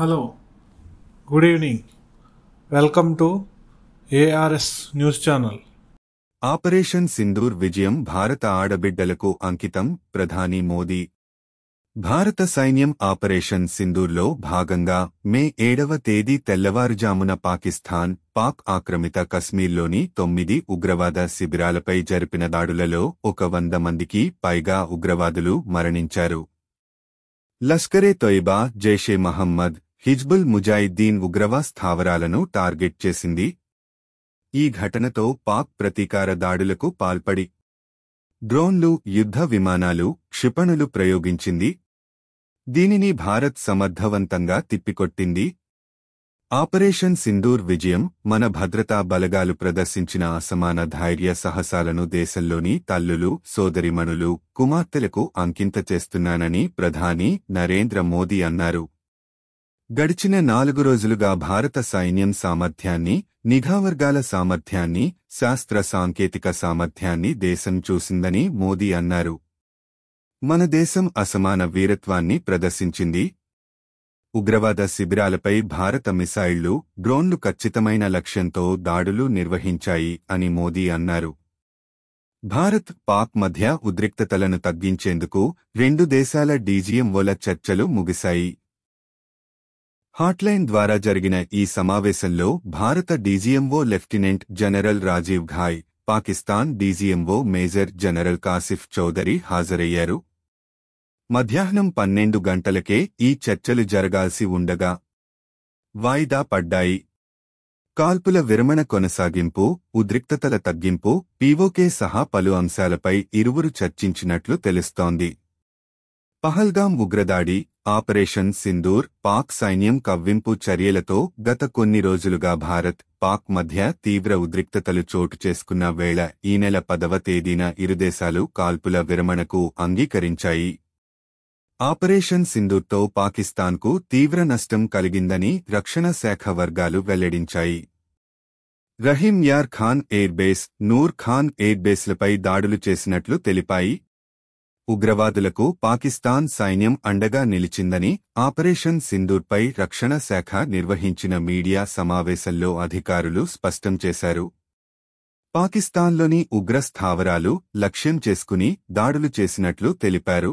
Hello, good evening. Welcome to ARS News Channel. Operation Sindoor విజయం భారత ఆడబిడ్డలకు అంకితం ప్రధాని మోదీ. భారత సైన్యం ఆపరేషన్ సింధూర్లో భాగంగా మే 7వ తేదీ తెల్లవారుజామున పాక్ ఆక్రమిత కశ్మీర్లోని 9 ఉగ్రవాద శిబిరాలపై జరిపిన దాడులలో 100 మందికి పైగా ఉగ్రవాదులు మరణించారు. లష్కరే తొయిబా, జైషే మహమ్మద్, హిజ్బుల్ ముజాహిద్దీన్ ఉగ్రవా స్థావరాలను టార్గెట్ చేసింది. ఈ ఘటనతో పాక్ ప్రతీకార దాడులకు పాల్పడి డ్రోన్లు, యుద్ధ విమానాలు, క్షిపణులు ప్రయోగించింది. దీనిని భారత్ సమర్థవంతంగా తిప్పికొట్టింది. ఆపరేషన్ సింధూర్ విజయం మన భద్రతా బలగాలు ప్రదర్శించిన అసమాన ధైర్య సాహసాలను దేశంలోని తల్లులు, సోదరిమణులు, కుమార్తెలకు అంకిత చేస్తున్నానని ప్రధాని నరేంద్ర మోదీ అన్నారు. గడిచిన 4 రోజులుగా భారత సైన్యం సామర్థ్యాన్ని, నిఘావర్గాల సామర్థ్యాన్ని, శాస్త్ర సాంకేతిక సామర్థ్యాన్ని దేశం చూసిందని మోదీ అన్నారు. మన దేశం అసమాన వీరత్వాన్ని ప్రదర్శించింది. ఉగ్రవాద శిబిరాలపై భారత మిసైళ్లు, డ్రోన్లు ఖచ్చితమైన లక్ష్యంతో దాడులు నిర్వహించాయి అని మోదీ అన్నారు. భారత్, పాక్ మధ్య ఉద్రిక్తతలను తగ్గించేందుకు 2 దేశాల డీజీఎంఓల చర్చలు ముగిశాయి. హాట్లైన్ ద్వారా జరిగిన ఈ సమావేశంలో భారత DGMO lieutenant general Rajiv Ghai, Pakistan DGMO major general Kasif Chaudhary హాజరయ్యారు. మధ్యాహ్నం 12 గంటలకే ఈ చర్చలు జరగాల్సి ఉండగా వాయిదా పడ్డాయి. కాల్పుల విరమణ కొనసాగింపు, ఉద్రిక్తతల తగ్గింపు, పీఓకే సహా పలు అంశాలపై ఇరువురు చర్చించినట్లు తెలుస్తోంది. పహల్గాం ఉగ్రదాడి, ఆపరేషన్ సింధూర్, పాక్ సైన్యం కవ్వింపు చర్యలతో గత కొన్ని రోజులుగా భారత్, పాక్ మధ్య తీవ్ర ఉద్రిక్తతలు చోటు చేసుకున్న వేళ ఈ నెల 10వ తేదీన ఇరుదేశాలు కాల్పుల విరమణకు అంగీకరించాయి. ఆపరేషన్ సింధూర్తో పాకిస్తాన్కు తీవ్ర నష్టం కలిగిందని రక్షణ శాఖ వర్గాలు వెల్లడించాయి. రహీం యార్ ఖాన్ ఎయిర్బేస్, నూర్ ఖాన్ ఎయిర్బేస్లపై దాడులు చేసినట్లు తెలిపాయి. ఉగ్రవాదులకు పాకిస్తాన్ సైన్యం అండగా నిలిచిందని ఆపరేషన్ సింధూర్పై రక్షణ శాఖ నిర్వహించిన మీడియా సమావేశంలో అధికారులు స్పష్టం చేశారు. పాకిస్తాన్లోని ఉగ్ర స్థావరాలు లక్ష్యం చేసుకుని దాడులు చేసినట్లు తెలిపారు.